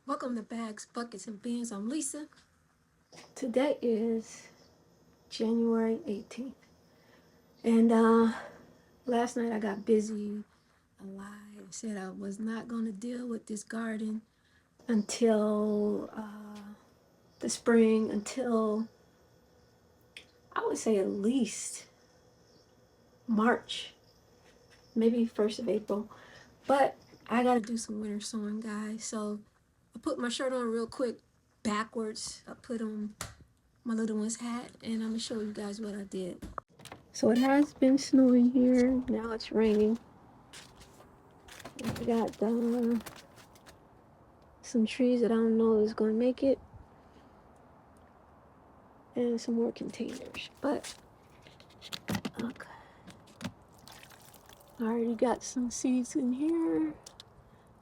Welcome to Bags, Buckets, and Beans. I'm Lisa. Today is January 18th. And last night I got busy. I lied and said I was not going to deal with this garden until the spring, until I would say at least March, maybe 1st of April. But I got to do some winter sowing, guys. So I put my shirt on real quick backwards. I put on my little one's hat, and I'm gonna show you guys what I did. So it has been snowing here. Now it's raining. I got some trees that I don't know is gonna make it, and some more containers. But okay, I already got some seeds in here.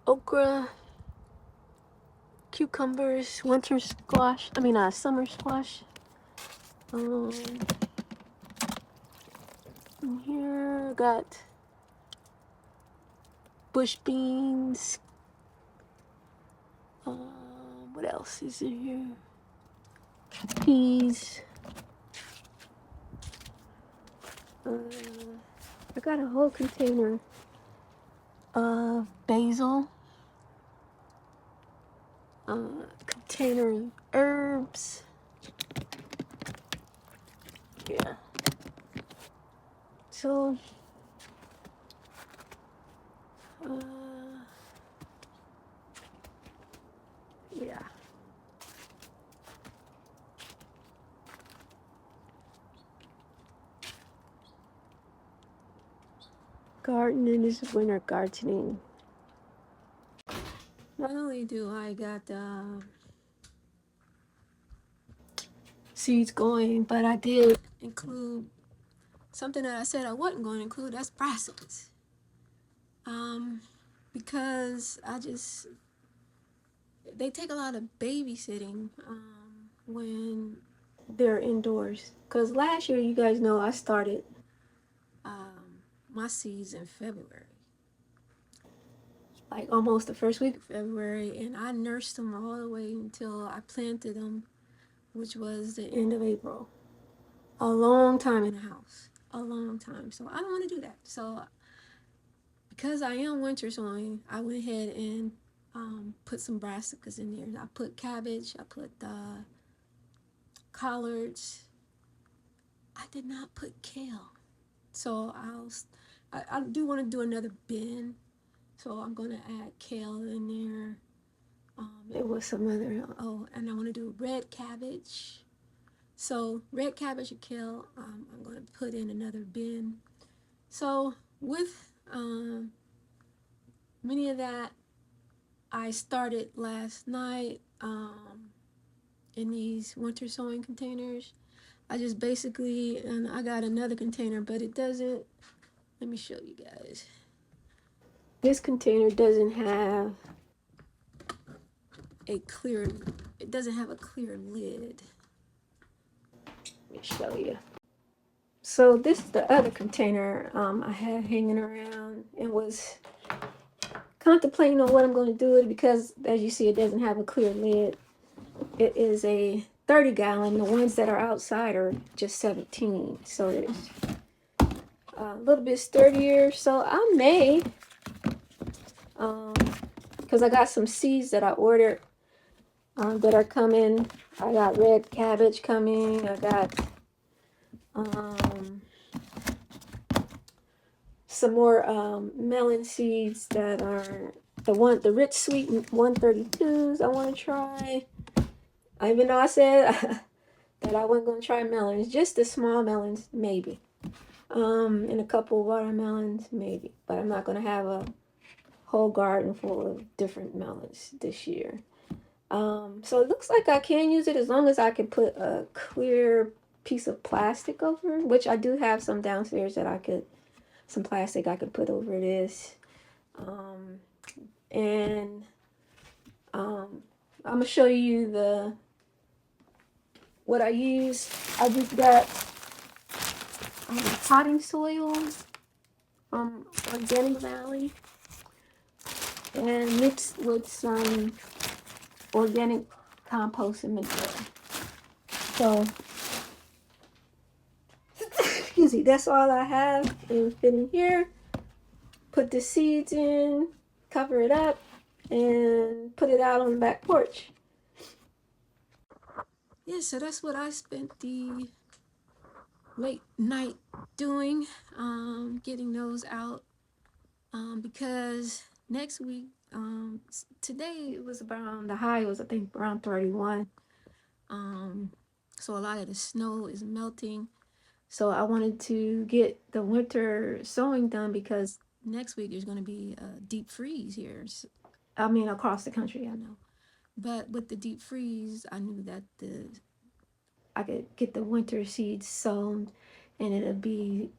Okra, cucumbers, winter squash. Summer squash. In here I got bush beans. What else is in here? Peas. I got a whole container of basil. Container of herbs. Yeah. So, yeah. Gardening is winter gardening. Not only do I got seeds going, but I did include something that I said I wasn't going to include. That's brassicas. Because they take a lot of babysitting when they're indoors. Because last year, you guys know, I started my seeds in February, like almost the first week of February, and I nursed them all the way until I planted them, which was the end of April. A long time in the house, a long time. So I don't want to do that. So because I am winter sowing, I went ahead and put some brassicas in there. I put cabbage, I put collards. I did not put kale. So I do want to do another bin. So I'm going to add kale in there. It was some other, and I want to do red cabbage. So red cabbage and kale, I'm going to put in another bin. So with many of that, I started last night in these winter sowing containers. I just basically, and I got another container, but it doesn't, let me show you guys. This container doesn't have it doesn't have a clear lid. Let me show you. So this is the other container I had hanging around and was contemplating on what I'm going to do with it because, as you see, it doesn't have a clear lid. It is a 30-gallon. The ones that are outside are just 17. So it's a little bit sturdier. So I may, because I got some seeds that I ordered that are coming. I got red cabbage coming. I got some more melon seeds that are the rich sweet 132s I want to try. Even though I said that I wasn't going to try melons, just the small melons maybe, and a couple of watermelons maybe, but I'm not going to have a whole garden full of different melons this year. So it looks like I can use it as long as I can put a clear piece of plastic over it, which I do have some downstairs that some plastic I could put over this. And I'm gonna show you what I use. I just got potting soil from Organic Valley and mixed with some organic compost and manure. So, excuse me, that's all I have and fit in here. Put the seeds in, cover it up, and put it out on the back porch. Yeah, so that's what I spent the late night doing, getting those out, because next week, today it was around, the high was I think around 31. So a lot of the snow is melting. So I wanted to get the winter sowing done because next week there's going to be a deep freeze here. I mean, across the country, I know. But with the deep freeze, I knew that I could get the winter seeds sown, and it'll be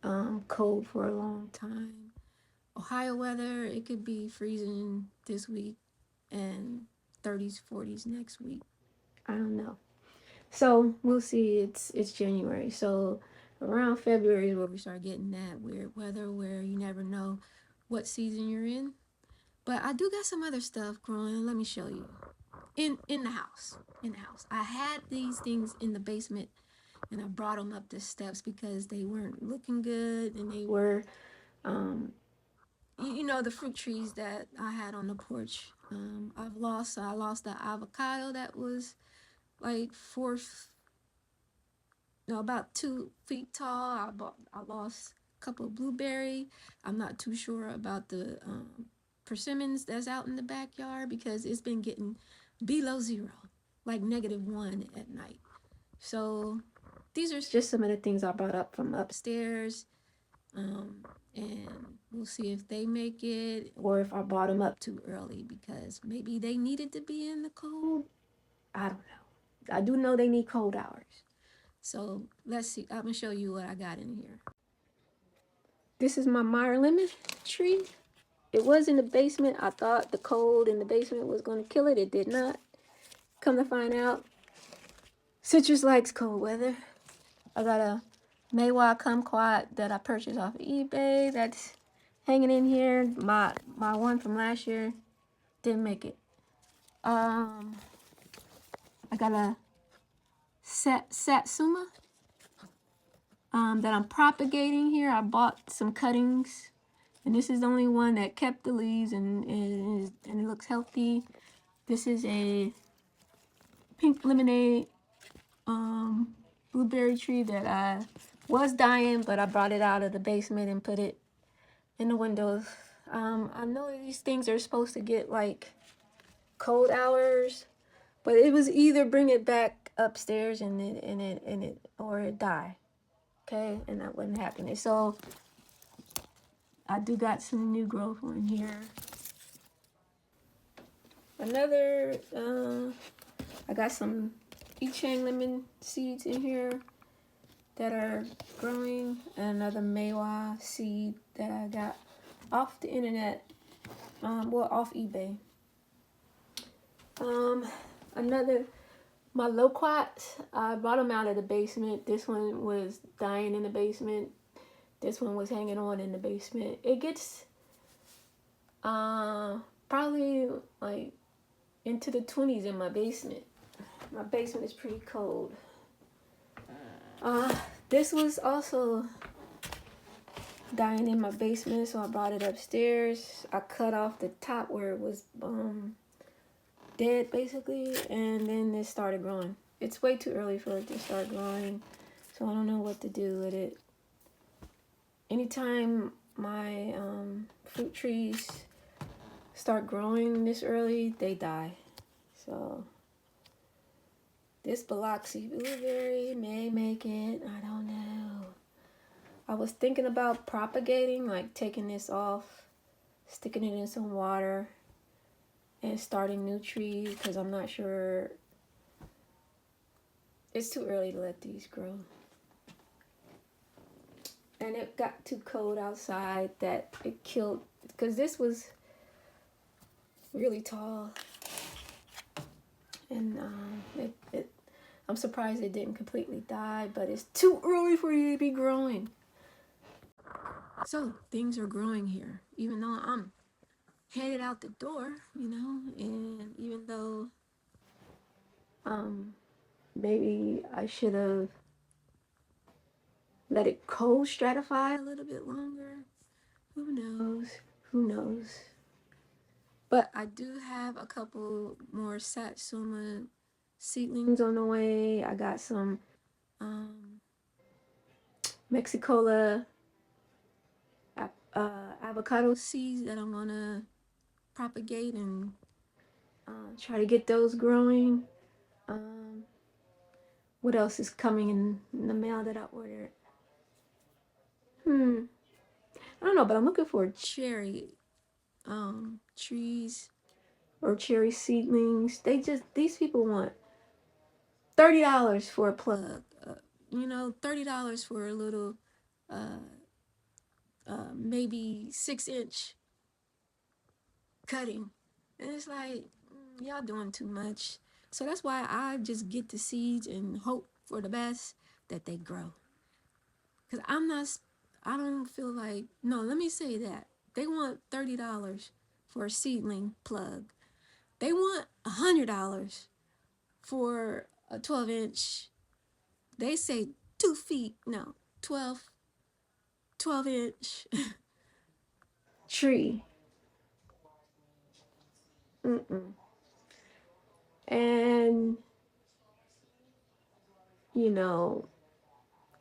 cold for a long time. Ohio weather, it could be freezing this week and 30s, 40s next week. I don't know. So we'll see. It's January, so around February is where we start getting that weird weather where you never know what season you're in. But I do got some other stuff growing. Let me show you. In the house. In the house. I had these things in the basement and I brought them up the steps because they weren't looking good, and they were you know, the fruit trees that I had on the porch. I lost the avocado that was like about 2 feet tall. I lost a couple of blueberry. I'm not too sure about the persimmons that's out in the backyard because it's been getting below zero, like -1 at night. So these are just some of the things I brought up from upstairs. And we'll see if they make it or if I brought them up too early because maybe they needed to be in the cold. I don't know. I do know they need cold hours. So let's see. I'm gonna show you what I got in here. This is my Meyer lemon tree. It was in the basement. I thought the cold in the basement was gonna kill it. It did not. Come to find out, citrus likes cold weather. I got a Maywa kumquat that I purchased off of eBay that's hanging in here. My one from last year didn't make it. I got a satsuma that I'm propagating here. I bought some cuttings, and this is the only one that kept the leaves and it looks healthy. This is a pink lemonade blueberry tree that I was dying, but I brought it out of the basement and put it in the windows. I know these things are supposed to get like cold hours, but it was either bring it back upstairs and it or it die. Okay, and that wasn't happening. So I do got some new growth on here. Another I got some Ichang lemon seeds in here that are growing, and another Maywa seed that I got off the internet, well, off eBay. Another, my loquats, I brought them out of the basement. This one was dying in the basement. This one was hanging on in the basement. It gets probably like into the 20s in my basement. My basement is pretty cold. This was also dying in my basement, so I brought it upstairs. I cut off the top where it was dead basically, and then it started growing. It's way too early for it to start growing, so I don't know what to do with it. Anytime my fruit trees start growing this early, they die. So this Biloxi blueberry may make it. I don't know. I was thinking about propagating, like taking this off, sticking it in some water, and starting new trees because I'm not sure. It's too early to let these grow. And it got too cold outside that it killed, because this was really tall. And I'm surprised it didn't completely die, but it's too early for you to be growing. So things are growing here, even though I'm headed out the door, you know, and even though Maybe I should have let it cold stratify a little bit longer. Who knows? Who knows? But I do have a couple more satsuma seedlings on the way. I got some Mexicola avocado seeds that I'm gonna propagate and try to get those growing. What else is coming in the mail that I ordered? I don't know, but I'm looking for cherry trees or cherry seedlings. These people want $30 for a plug. $30 for a little maybe 6-inch cutting. And it's like, y'all doing too much. So that's why I just get the seeds and hope for the best that they grow. Because I don't feel like, no, let me say that. They want $30 for a seedling plug. They want $100 for a 12-inch. They say 2 feet, no, 12-inch tree. And,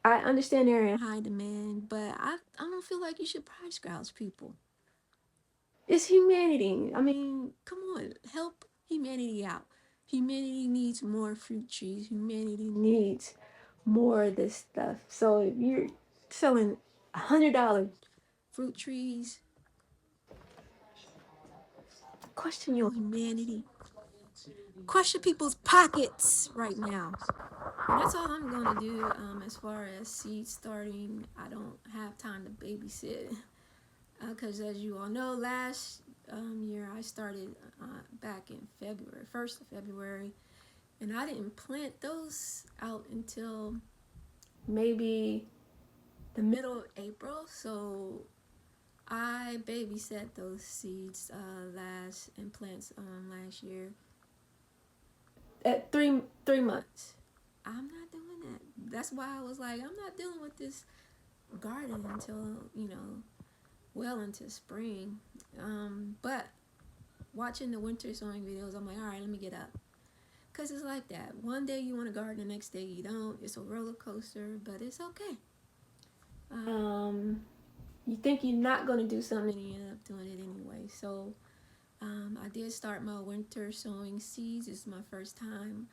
I understand they're in high demand, but I don't feel like you should price gouge people. It's humanity. I mean, come on, help humanity out. Humanity needs more fruit trees. Humanity needs more of this stuff. So if you're selling $100 fruit trees, question your humanity. Question people's pockets right now. And that's all I'm going to do as far as seed starting. I don't have time to babysit. Because as you all know, last year I started back in February, 1st of February. And I didn't plant those out until maybe the middle of April. So I babysat those seeds and plants last year at three months. I'm not doing that. That's why I was like, I'm not dealing with this garden until well into spring. But watching the winter sowing videos, I'm like, all right, let me get up. Because it's like that. One day you want to garden, the next day you don't. It's a roller coaster, but it's okay. You think you're not going to do something and you end up doing it anyway. So I did start my winter sowing seeds. It's my first time.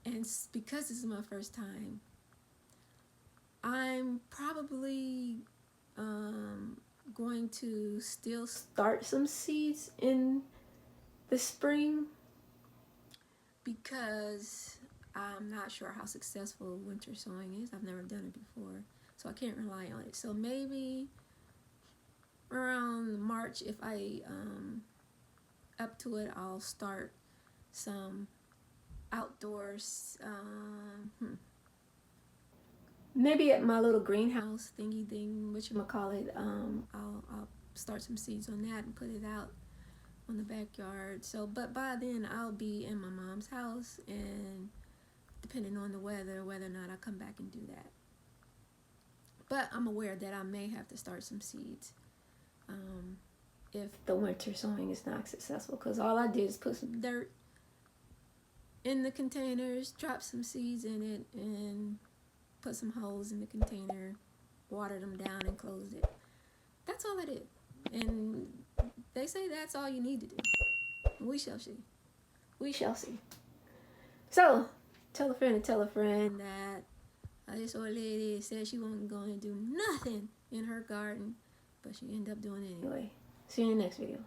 And because this is my first time, I'm probably going to still start some seeds in the spring because I'm not sure how successful winter sowing is. I've never done it before, so I can't rely on it. So maybe around March, if I up to it, I'll start some outdoors. Maybe at my little greenhouse thingy thing, whatchamacallit, I'll start some seeds on that and put it out on the backyard. So, but by then I'll be in my mom's house, and depending on the weather, whether or not I come back and do that. But I'm aware that I may have to start some seeds if the winter sowing is not successful, because all I did is put some dirt in the containers, drop some seeds in it, and put some holes in the container, watered them down, and closed it. That's all I did. And they say that's all you need to do. We shall see. We shall see. So, tell a friend that this old lady said she wasn't going to do nothing in her garden, but she ended up doing it anyway. See you in the next video.